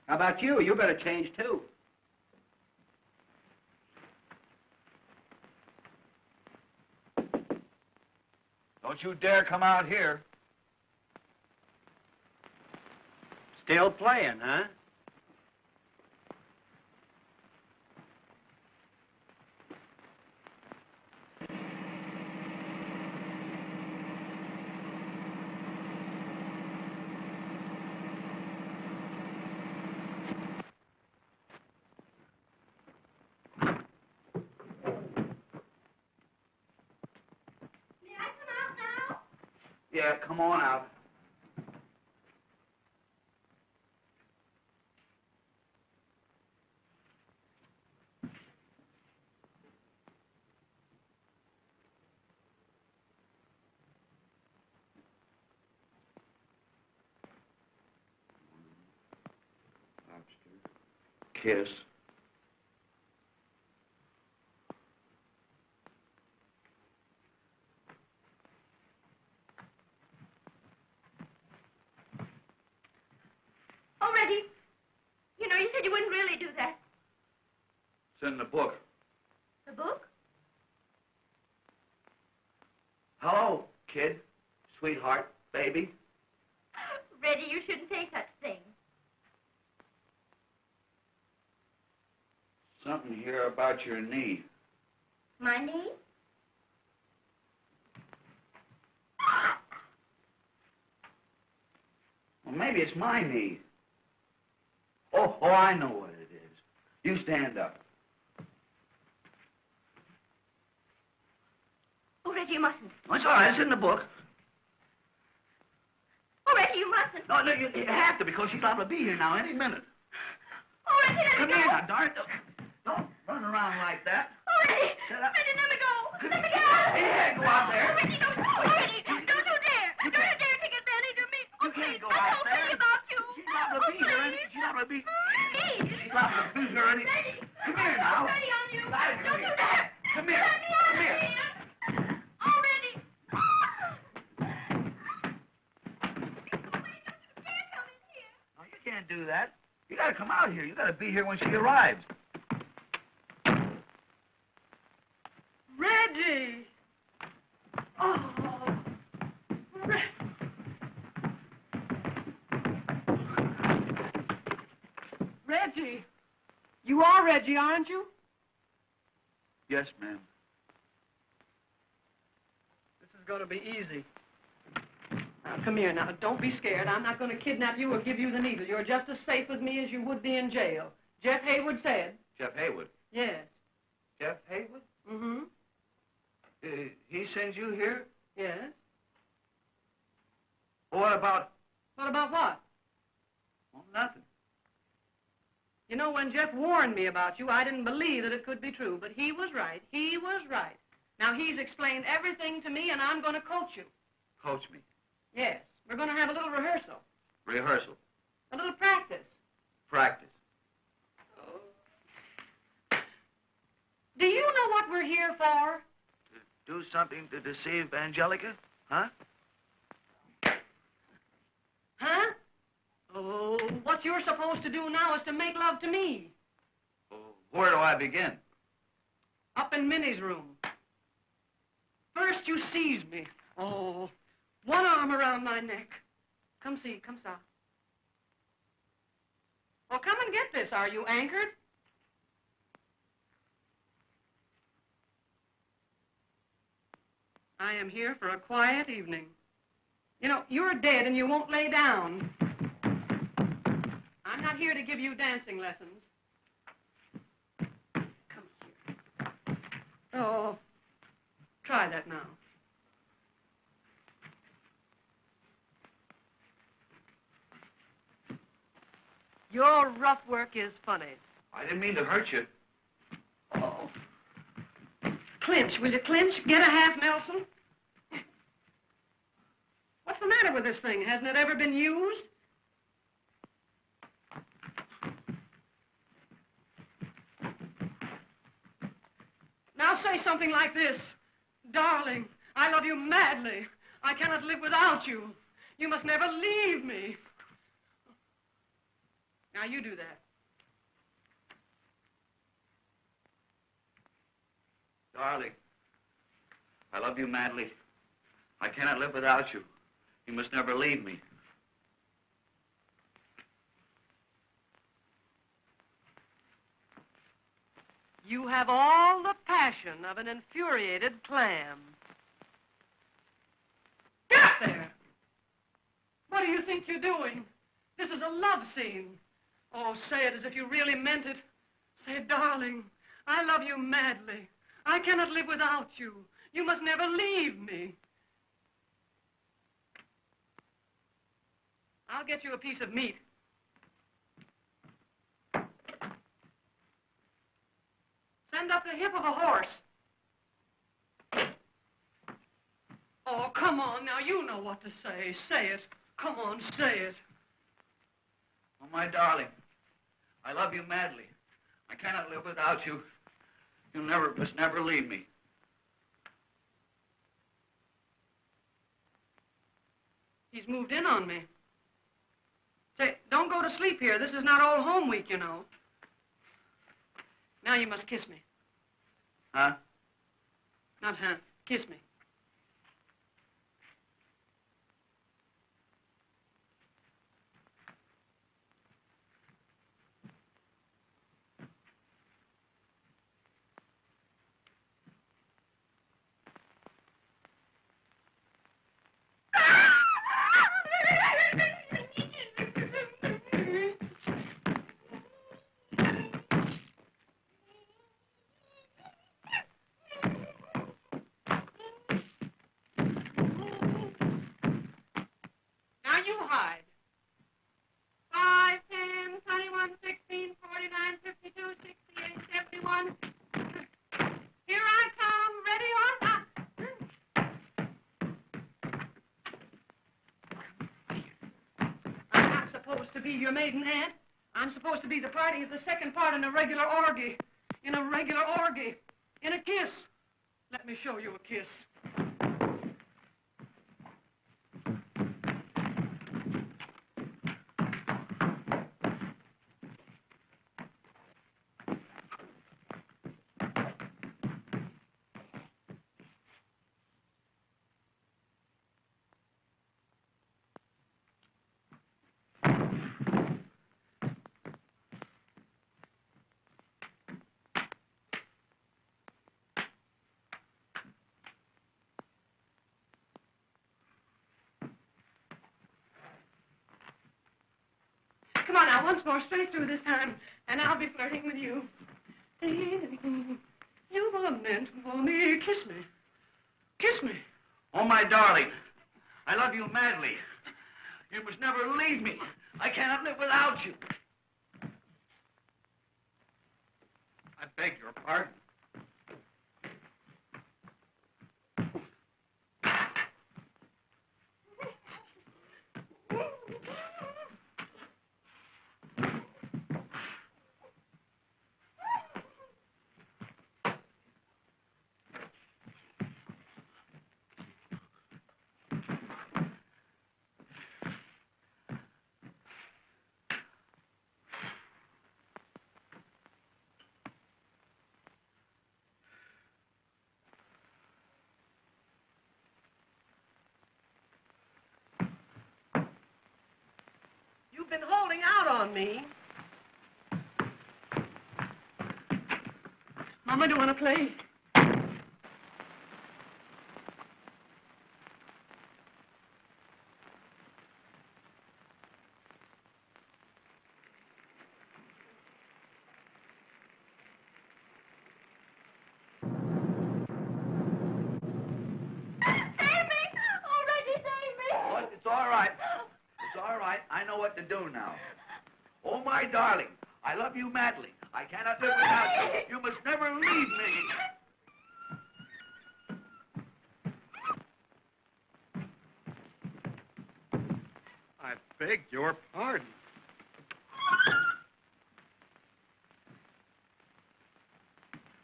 How about you? You better change, too. Don't you dare come out here. Still playing, huh? Yeah, come on out. kiss. Oh, Reggie, you know, you said you wouldn't really do that. It's in the book. The book? Hello, kid, sweetheart, baby. Reggie, you shouldn't say such things. Something here about your knee. My knee? Well, maybe it's my knee. Oh, I know what it is. You stand up. Oh, Reggie, you mustn't. Oh, it's all right. It's in the book. Oh, Reggie, you mustn't. No, you have to because she's liable to be here now any minute. Oh, Reggie, let Come me go. here now, darn it. Don't run around like that. Oh, Reggie. Shut up. Reggie, let me go. Let me go. Yeah, go out there. Oh, Reggie, don't. Oh, Reggie, don't you dare. Don't you dare take advantage of me. Oh, You can't go I'm out so there. crazy about you. She's liable to be here. She's liable to be. She's liable to be here any. Reggie. Come here now. I'm ready on you. Right, Don't you dare. Come here. Let me out Come here. here. Oh, Reggie. No, you can't do that. You got to come out here. You got to be here when she arrives. Reggie! Oh, Reggie! You are Reggie, aren't you? Yes, ma'am. This is going to be easy. Now, come here now. Don't be scared. I'm not going to kidnap you or give you the needle. You're just as safe with me as you would be in jail. Jeff Haywood said. Jeff Haywood. Yes. Jeff Haywood? Mm-hmm. He sends you here? Yes. What about? What about what? Well, nothing. You know, when Jeff warned me about you, I didn't believe that it could be true, but he was right. He was right. Now, he's explained everything to me, and I'm going to coach you. Coach me. Yes. We're going to have a little rehearsal. Rehearsal. A little practice. Practice. Do you know what we're here for? Do something to deceive Angelica? Huh? Huh? Oh, what you're supposed to do now is to make love to me. Where do I begin? Up in Minnie's room. First you seize me. Oh, one arm around my neck. Come see, come saw. Well, come and get this. Are you anchored? I am here for a quiet evening. You know, you're dead and you won't lay down. I'm not here to give you dancing lessons. Come here. Oh, try that now. Your rough work is funny. I didn't mean to hurt you. Oh. Clinch, will you clinch? Get a half Nelson. What's the matter with this thing? Hasn't it ever been used? Now say something like this. Darling, I love you madly. I cannot live without you. You must never leave me. Now you do that. Darling, I love you madly. I cannot live without you. You must never leave me. You have all the passion of an infuriated clam. Get there! What do you think you're doing? This is a love scene. Oh, say it as if you really meant it. Say, darling, I love you madly. I cannot live without you. You must never leave me. I'll get you a piece of meat. Send up the hip of a horse. Oh, come on now. You know what to say. Say it. Come on, say it. Oh, my darling, I love you madly. I cannot live without you. You must never leave me. He's moved in on me. Say, don't go to sleep here. This is not Old Home Week, you know. Now you must kiss me. Huh? Not huh. Kiss me. Now you hide. 5, 10, 21, 16, 49, 52, 68, 71. Here I come, ready or not. I'm not supposed to be your maiden aunt. I'm supposed to be the party of the second part in a regular orgy. In a regular orgy. In a kiss. Let me show you a kiss. Come on now, once more, straight through this time, and I'll be flirting with you. You were meant for me. Kiss me. Kiss me. Oh, my darling, I love you madly. You must never leave me. I cannot live without you. I beg your pardon. You've been holding out on me. Mama, do you want to play? What? It's all right. It's all right. I know what to do now. Oh, my darling, I love you madly. I cannot live without you. You must never leave me. I beg your pardon.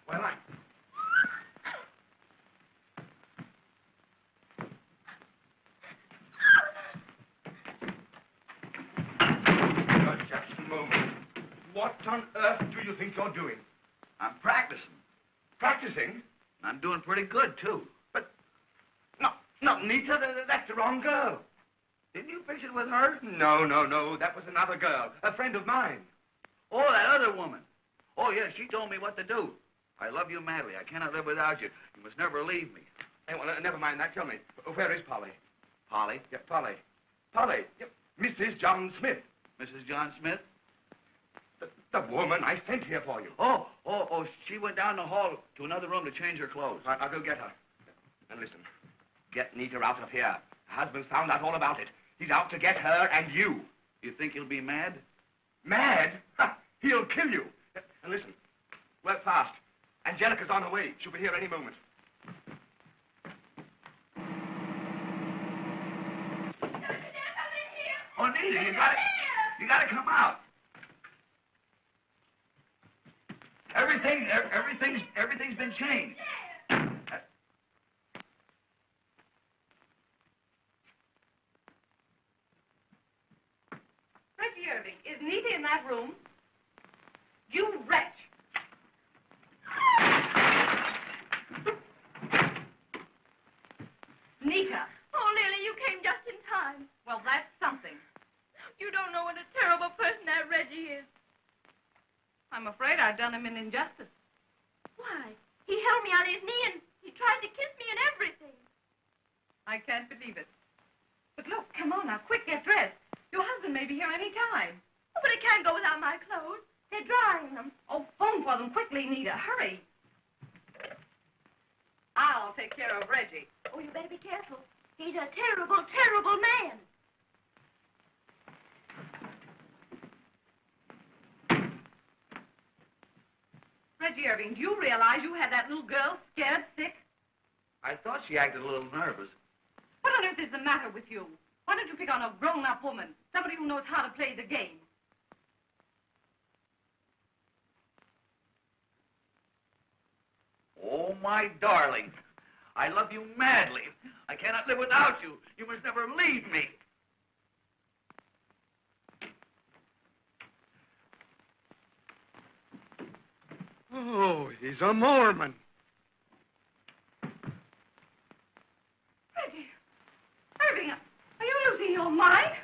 Well, just a moment. What on earth do you think you're doing? I'm practicing. Practicing? I'm doing pretty good, too. But, not Nita. That's the wrong girl. Didn't you fix it with her? No. That was another girl, a friend of mine. Oh, that other woman. Oh, yes, she told me what to do. I love you madly. I cannot live without you. You must never leave me. Hey, well, never mind that. Tell me, where is Polly? Polly? Yeah, Polly. Polly. Yeah, Mrs. John Smith. Mrs. John Smith? The woman I sent here for you. Oh, she went down the hall to another room to change her clothes. Right, I'll go get her. And listen, get Nita out of here. Her husband's found out all about it. He's out to get her and you. You think he'll be mad? Mad? Ha! He'll kill you. And listen, work fast. Angelica's on her way. She'll be here any moment. Oh, Nita, you gotta come out. Everything's been changed. Reggie Irving, is Nita in that room? You wretch! Nita. Oh, Lily, you came just in time. Well, that's something. You don't know what a terrible person that Reggie is. I'm afraid I've done him an injustice. Why? He held me on his knee and he tried to kiss me and everything. I can't believe it. But look, come on now, quick, get dressed. Your husband may be here any time. Oh, but I can't go without my clothes. They're drying them. Oh, phone for them quickly, Nita. Hurry. I'll take care of Reggie. Oh, you better be careful. He's a terrible, terrible man. Reggie Irving, do you realize you had that little girl scared sick? I thought she acted a little nervous. What on earth is the matter with you? Why don't you pick on a grown-up woman, somebody who knows how to play the game? Oh, my darling. I love you madly. I cannot live without you. You must never leave me. Oh, he's a Mormon. Reggie, Irving, are you losing your mind?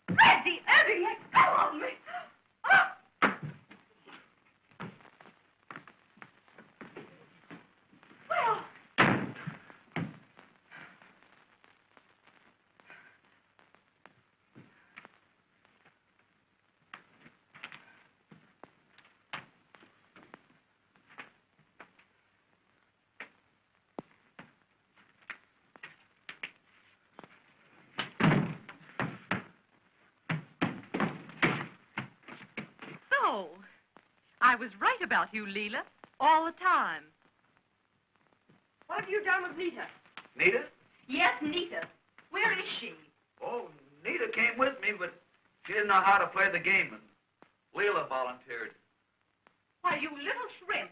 Reggie, Irving, let go of me! So, I was right about you, Leela, all the time. What have you done with Nita? Nita? Yes, Nita. Where is she? Oh, Nita came with me, but she didn't know how to play the game, and Leela volunteered. Why, you little shrimp.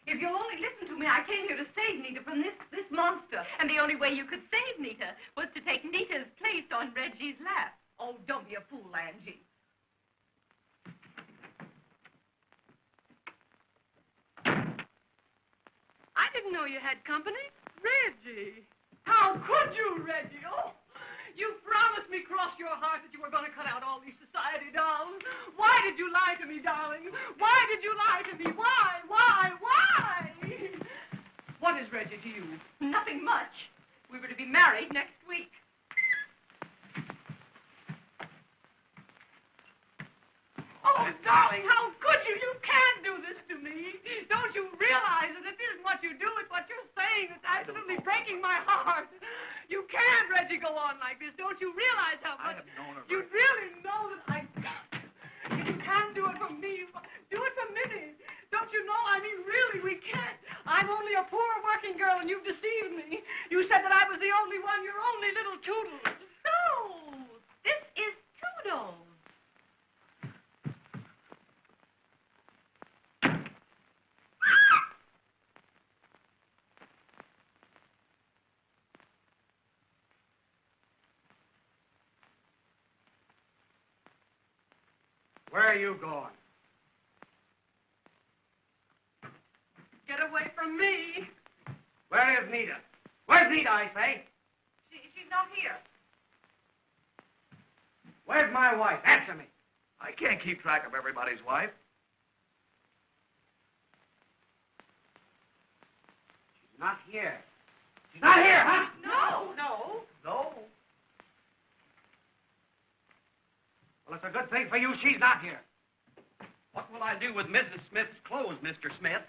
If you'll only listen to me, I came here to save Nita from this monster. And the only way you could save Nita was to take Nita's place on Reggie's lap. Oh, don't be a fool, Angie. I didn't know you had company. Reggie. How could you, Reggie? Oh, you promised me cross your heart that you were going to cut out all these society dolls. Why did you lie to me, darling? Why did you lie to me? Why? What is Reggie to you? Nothing much. We were to be married next week. Oh, darling, how could you? You can't do this to me. Don't you realize that it isn't what you do, it's what you're saying that's absolutely breaking my heart. You can't, Reggie, go on like this. Don't you realize how much... I have known her. You really know that I... If you can't do it for me, do it for Minnie. Don't you know? I mean, really, we can't. I'm only a poor working girl, and you've deceived me. You said that I was the only one, your only little Toodles. So, this is Toodles. Where are you going? Get away from me. Where is Nita? Where's Nita, I say? She's not here. Where's my wife? Answer me. I can't keep track of everybody's wife. She's not here. She's not here, huh? No. No. Well, it's a good thing for you she's not here. What will I do with Mrs. Smith's clothes, Mr. Smith?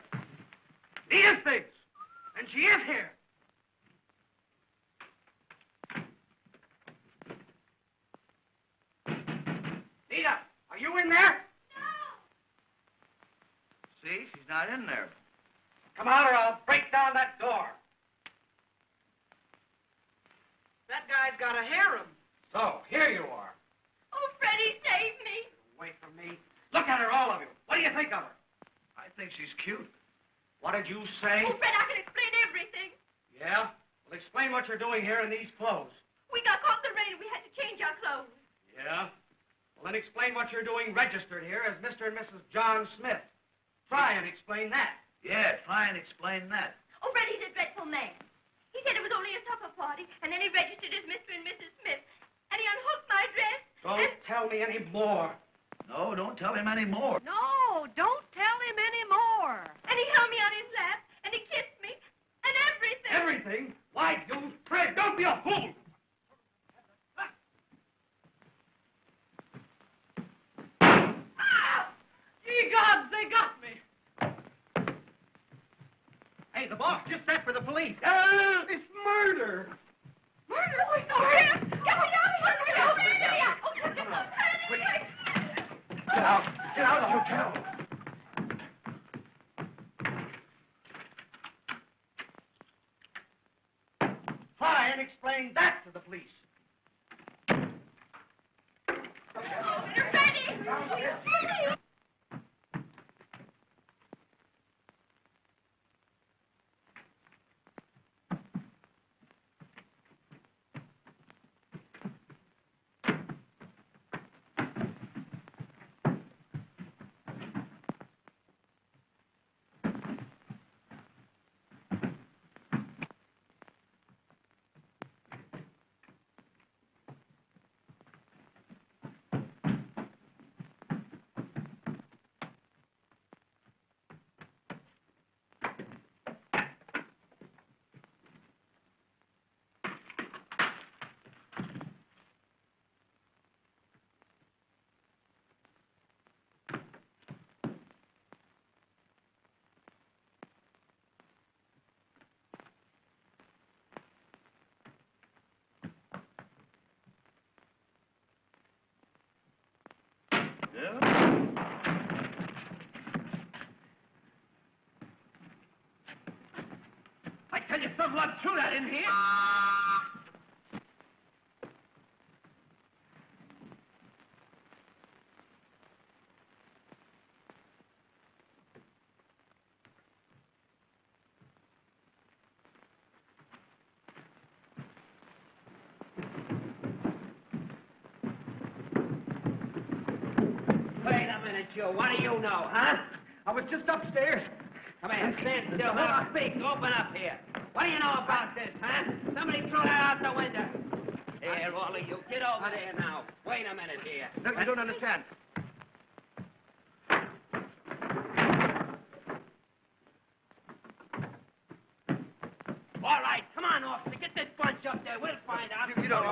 He is things. And she is here. Nita, are you in there? See, she's not in there. Come out or I'll break down that door. That guy's got a harem. So, here you are. Oh, Freddie, save me. Wait for me. Look at her, all of you. What do you think of her? I think she's cute. What did you say? Oh, Fred, I can explain everything. Yeah? Well, explain what you're doing here in these clothes. We got caught in the rain and we had to change our clothes. Yeah? Well, then explain what you're doing registered here as Mr. and Mrs. John Smith. Try and explain that. Yeah, try and explain that. Oh, Fred, he's a dreadful man. He said it was only a supper party, and then he registered as Mr. and Mrs. Smith. And he unhooked my dress. Don't tell me any more. No, don't tell him any more. No, don't tell him any more. And he held me on his lap, and he kissed me, and everything. Everything? Why, you Fred, don't be a fool. Ye gods, they got me. Hey, the boss just sent for the police. It's murder. Murder? Oh, it's over here. Get me out of here. Get me out. Oh, get me out. Get out. Get out of the hotel. Try and explain that to the police. Oh, you're ready. You're ready. I tell you, some blood threw that in here. Wait a minute, you. What do you know, huh? I was just upstairs. Come here, stand still. Don't speak. Open up here. What do you know about this, huh? Somebody threw that out the window. Here, all of you, get over there now. Wait a minute here. No, you don't understand. All right, come on, officer. Get this bunch up there. We'll find out. You don't.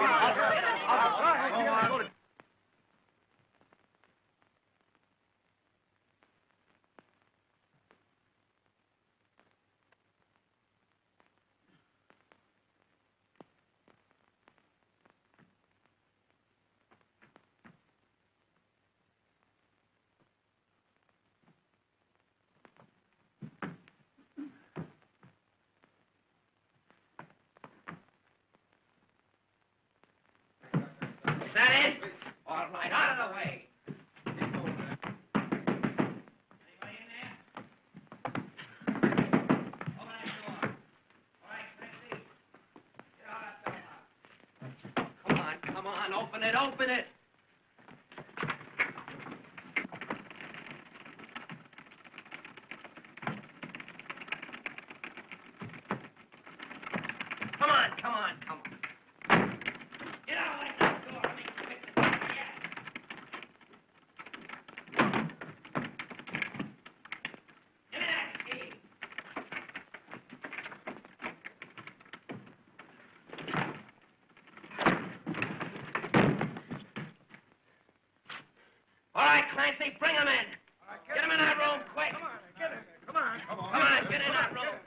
Is that it? All right, out of the way. Anybody in there? Open that door. All right, let's see. Get out that door. Come on, open it, open it. Come on. Get out of that door. Let me fix it. Yeah. Give me that key. All right, Clancy, bring him in. Get him in that room quick. Come on. Come on, get in that room.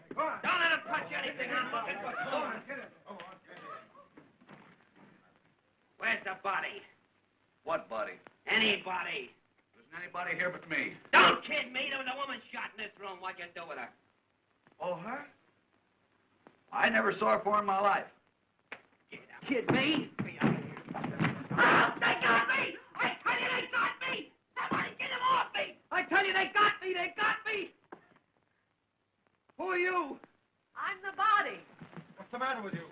anybody here but me. Don't kid me. There was a woman shot in this room. What'd you do with her? Oh, her? I never saw her before in my life. Kid me? Oh, they got me! I tell you, they got me! Somebody get them off me! I tell you, they got me! They got me! Who are you? I'm the body. What's the matter with you?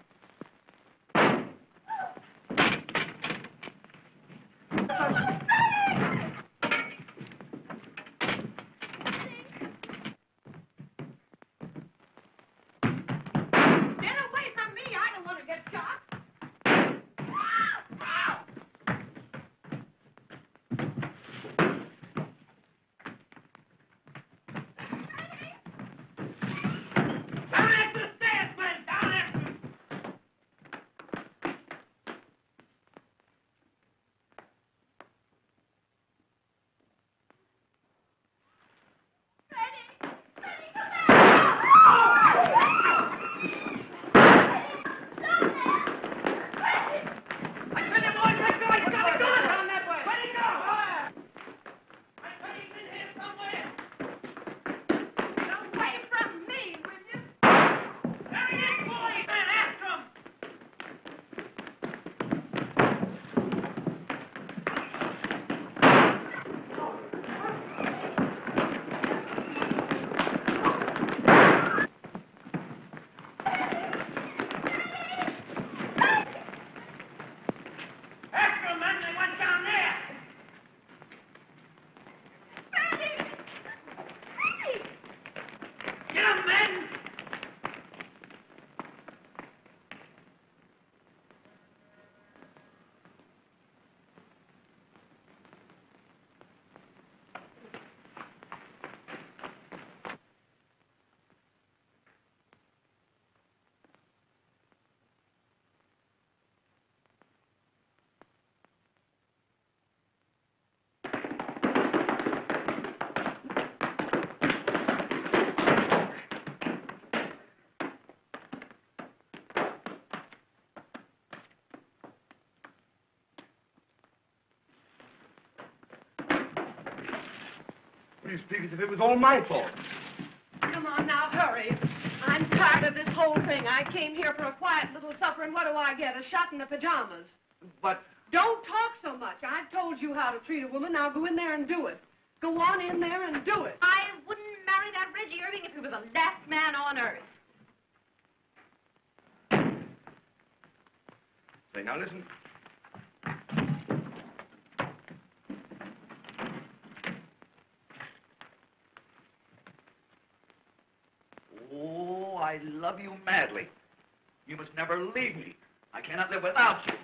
Get away from me. I don't want to get shot. Down after the stairs, man! Down after them! You speak as if it was all my fault. Come on now, hurry. I'm tired of this whole thing. I came here for a quiet little supper, and what do I get? A shot in the pajamas. But... Don't talk so much. I've told you how to treat a woman. Now go in there and do it. Go on in there and do it. I wouldn't marry that Reggie Irving if he was the last man on earth. Say, now listen. Oh, I love you madly. You must never leave me. I cannot live without you.